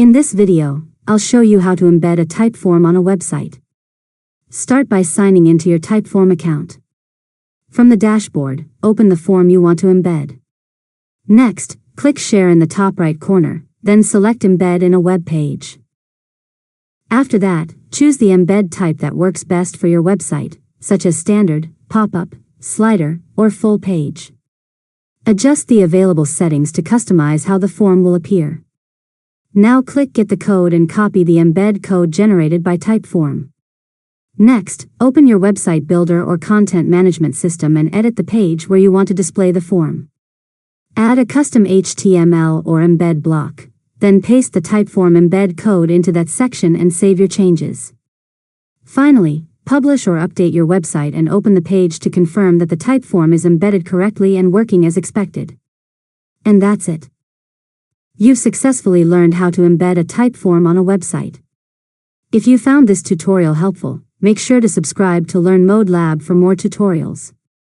In this video, I'll show you how to embed a Typeform on a website. Start by signing into your Typeform account. From the dashboard, open the form you want to embed. Next, click Share in the top right corner, then select Embed in a web page. After that, choose the embed type that works best for your website, such as standard, pop-up, slider, or full page. Adjust the available settings to customize how the form will appear. Now click Get the code and copy the embed code generated by Typeform. Next, open your website builder or content management system and edit the page where you want to display the form. Add a custom HTML or embed block, then paste the Typeform embed code into that section and save your changes. Finally, publish or update your website and open the page to confirm that the Typeform is embedded correctly and working as expected. And that's it. You've successfully learned how to embed a Typeform on a website. If you found this tutorial helpful, make sure to subscribe to LearnModelab for more tutorials.